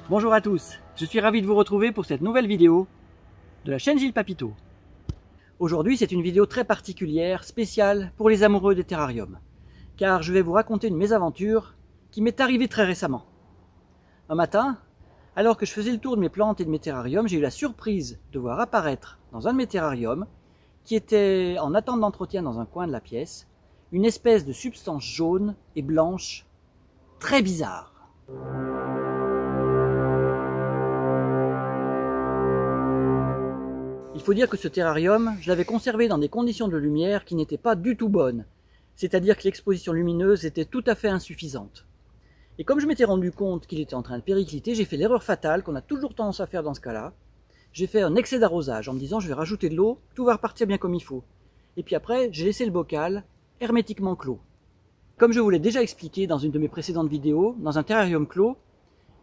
Bonjour à tous, je suis ravi de vous retrouver pour cette nouvelle vidéo de la chaîne Gilles Papito. Aujourd'hui c'est une vidéo très particulière, spéciale pour les amoureux des terrariums, car je vais vous raconter une mésaventure qui m'est arrivée très récemment. Un matin, alors que je faisais le tour de mes plantes et de mes terrariums, j'ai eu la surprise de voir apparaître dans un de mes terrariums, qui était en attente d'entretien dans un coin de la pièce, une espèce de substance jaune et blanche très bizarre. Il faut dire que ce terrarium, je l'avais conservé dans des conditions de lumière qui n'étaient pas du tout bonnes, c'est-à-dire que l'exposition lumineuse était tout à fait insuffisante. Et comme je m'étais rendu compte qu'il était en train de péricliter, j'ai fait l'erreur fatale qu'on a toujours tendance à faire dans ce cas-là. J'ai fait un excès d'arrosage en me disant je vais rajouter de l'eau, tout va repartir bien comme il faut. Et puis après, j'ai laissé le bocal hermétiquement clos. Comme je vous l'ai déjà expliqué dans une de mes précédentes vidéos, dans un terrarium clos,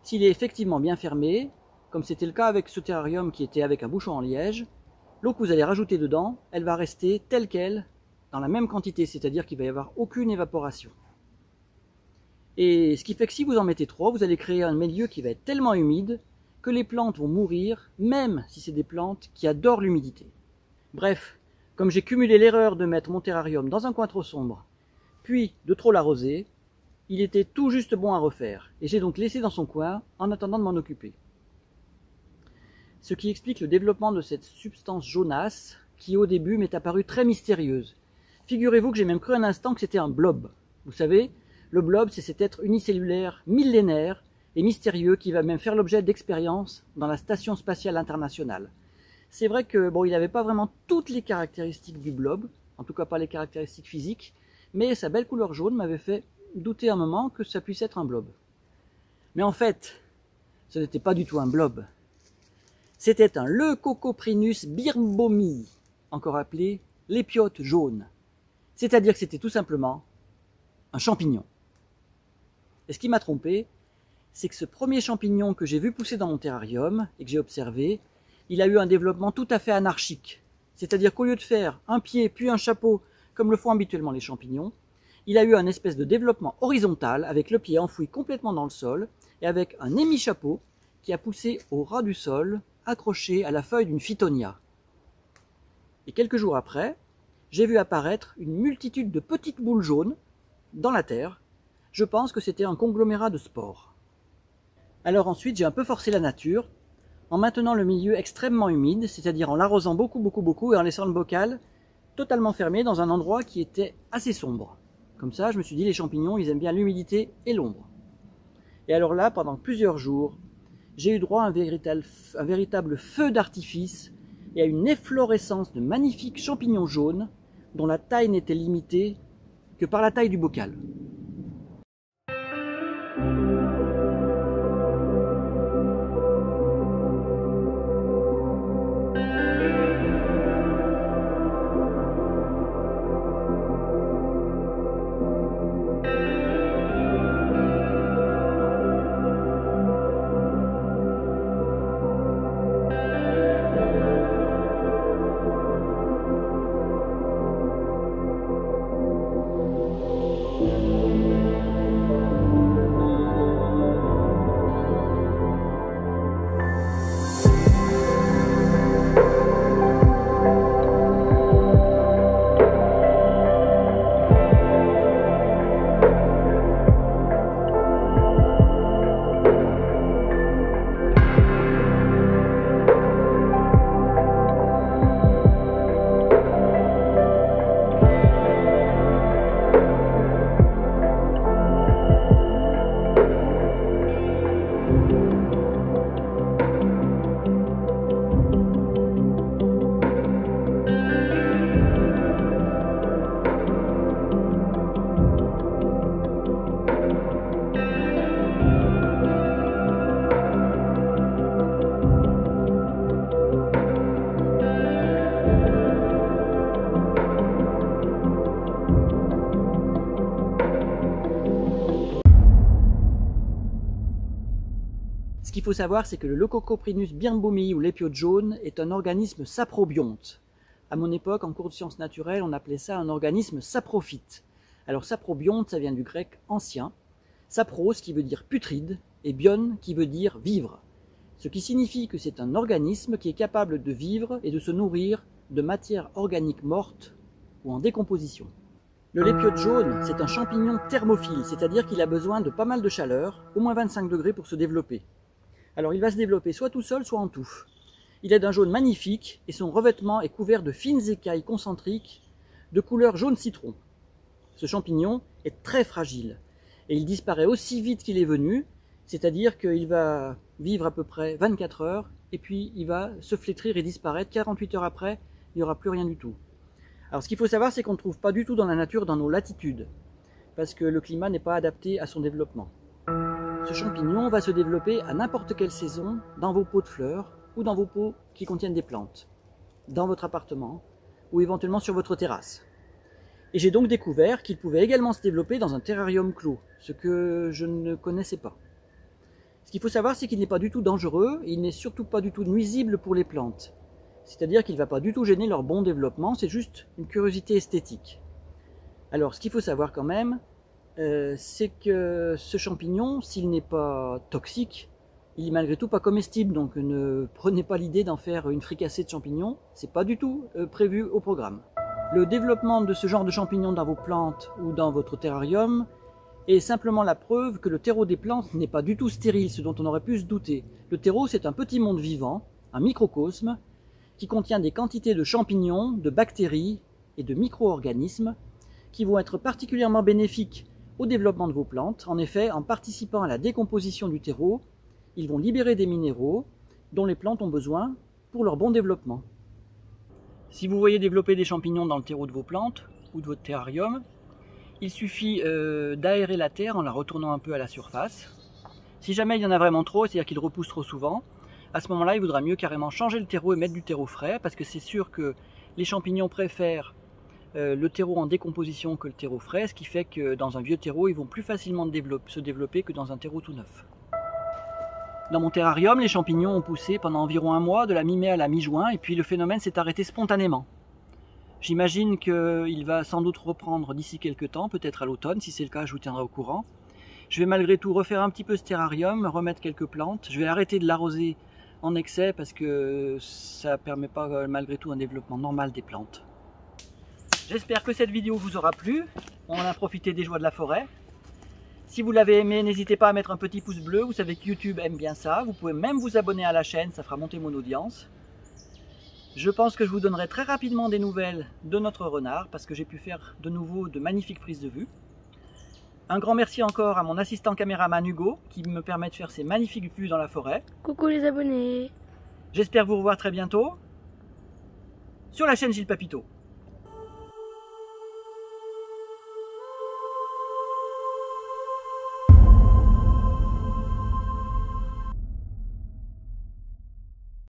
s'il est effectivement bien fermé, comme c'était le cas avec ce terrarium qui était avec un bouchon en liège, l'eau que vous allez rajouter dedans, elle va rester telle qu'elle, dans la même quantité, c'est-à-dire qu'il ne va y avoir aucune évaporation. Et ce qui fait que si vous en mettez trop, vous allez créer un milieu qui va être tellement humide que les plantes vont mourir, même si c'est des plantes qui adorent l'humidité. Bref, comme j'ai cumulé l'erreur de mettre mon terrarium dans un coin trop sombre, puis de trop l'arroser, il était tout juste bon à refaire, et j'ai donc laissé dans son coin en attendant de m'en occuper. Ce qui explique le développement de cette substance jaunasse qui au début m'est apparue très mystérieuse. Figurez-vous que j'ai même cru un instant que c'était un blob. Vous savez, le blob c'est cet être unicellulaire millénaire et mystérieux qui va même faire l'objet d'expériences dans la Station Spatiale Internationale. C'est vrai que bon, il n'avait pas vraiment toutes les caractéristiques du blob, en tout cas pas les caractéristiques physiques, mais sa belle couleur jaune m'avait fait douter un moment que ça puisse être un blob. Mais en fait, ce n'était pas du tout un blob. C'était un Leucocoprinus birnbaumii, encore appelé l'épiote jaune. C'est-à-dire que c'était tout simplement un champignon. Et ce qui m'a trompé, c'est que ce premier champignon que j'ai vu pousser dans mon terrarium et que j'ai observé, il a eu un développement tout à fait anarchique. C'est-à-dire qu'au lieu de faire un pied puis un chapeau, comme le font habituellement les champignons, il a eu un espèce de développement horizontal avec le pied enfoui complètement dans le sol et avec un hémichapeau qui a poussé au ras du sol, accroché à la feuille d'une phytonia. Et quelques jours après, j'ai vu apparaître une multitude de petites boules jaunes dans la terre. Je pense que c'était un conglomérat de spores. Alors ensuite, j'ai un peu forcé la nature, en maintenant le milieu extrêmement humide, c'est-à-dire en l'arrosant beaucoup et en laissant le bocal totalement fermé dans un endroit qui était assez sombre. Comme ça, je me suis dit, les champignons, ils aiment bien l'humidité et l'ombre. Et alors là, pendant plusieurs jours, j'ai eu droit à un véritable feu d'artifice et à une efflorescence de magnifiques champignons jaunes dont la taille n'était limitée que par la taille du bocal. Ce qu'il faut savoir, c'est que le Leucocoprinus birnbaumii ou l'épiote jaune est un organisme saprobionte. À mon époque, en cours de sciences naturelles, on appelait ça un organisme saprophyte. Alors saprobionte, ça vient du grec ancien. Sapros, qui veut dire putride, et bion qui veut dire vivre, ce qui signifie que c'est un organisme qui est capable de vivre et de se nourrir de matière organique morte ou en décomposition. Le lépiote jaune, c'est un champignon thermophile, c'est-à-dire qu'il a besoin de pas mal de chaleur, au moins 25 degrés pour se développer. Alors il va se développer soit tout seul, soit en touffe. Il est d'un jaune magnifique et son revêtement est couvert de fines écailles concentriques de couleur jaune citron. Ce champignon est très fragile et il disparaît aussi vite qu'il est venu, c'est-à-dire qu'il va vivre à peu près 24 heures et puis il va se flétrir et disparaître. 48 heures après, il n'y aura plus rien du tout. Alors ce qu'il faut savoir, c'est qu'on ne trouve pas du tout dans la nature dans nos latitudes, parce que le climat n'est pas adapté à son développement. Ce champignon va se développer à n'importe quelle saison dans vos pots de fleurs ou dans vos pots qui contiennent des plantes, dans votre appartement ou éventuellement sur votre terrasse. Et j'ai donc découvert qu'il pouvait également se développer dans un terrarium clos, ce que je ne connaissais pas. Ce qu'il faut savoir, c'est qu'il n'est pas du tout dangereux et il n'est surtout pas du tout nuisible pour les plantes. C'est-à-dire qu'il ne va pas du tout gêner leur bon développement, c'est juste une curiosité esthétique. Alors ce qu'il faut savoir quand même, c'est que ce champignon, s'il n'est pas toxique, il est malgré tout pas comestible, donc ne prenez pas l'idée d'en faire une fricassée de champignons, c'est pas du tout prévu au programme. Le développement de ce genre de champignons dans vos plantes ou dans votre terrarium est simplement la preuve que le terreau des plantes n'est pas du tout stérile, ce dont on aurait pu se douter. Le terreau, c'est un petit monde vivant, un microcosme, qui contient des quantités de champignons, de bactéries et de micro-organismes qui vont être particulièrement bénéfiques au développement de vos plantes. En effet, en participant à la décomposition du terreau, ils vont libérer des minéraux dont les plantes ont besoin pour leur bon développement. Si vous voyez développer des champignons dans le terreau de vos plantes ou de votre terrarium, il suffit d'aérer la terre en la retournant un peu à la surface. Si jamais il y en a vraiment trop, c'est-à-dire qu'il repousse trop souvent, à ce moment-là, il vaudra mieux carrément changer le terreau et mettre du terreau frais, parce que c'est sûr que les champignons préfèrent le terreau en décomposition que le terreau frais, ce qui fait que dans un vieux terreau, ils vont plus facilement se développer que dans un terreau tout neuf. Dans mon terrarium, les champignons ont poussé pendant environ un mois, de la mi-mai à la mi-juin, et puis le phénomène s'est arrêté spontanément. J'imagine qu'il va sans doute reprendre d'ici quelques temps, peut-être à l'automne, si c'est le cas, je vous tiendrai au courant. Je vais malgré tout refaire un petit peu ce terrarium, remettre quelques plantes, je vais arrêter de l'arroser en excès parce que ça ne permet pas malgré tout un développement normal des plantes. J'espère que cette vidéo vous aura plu, on a profité des joies de la forêt. Si vous l'avez aimé, n'hésitez pas à mettre un petit pouce bleu, vous savez que YouTube aime bien ça, vous pouvez même vous abonner à la chaîne, ça fera monter mon audience. Je pense que je vous donnerai très rapidement des nouvelles de notre renard parce que j'ai pu faire de nouveau de magnifiques prises de vue. Un grand merci encore à mon assistant caméraman Hugo qui me permet de faire ces magnifiques vues dans la forêt. Coucou les abonnés. J'espère vous revoir très bientôt sur la chaîne Gilles Papito.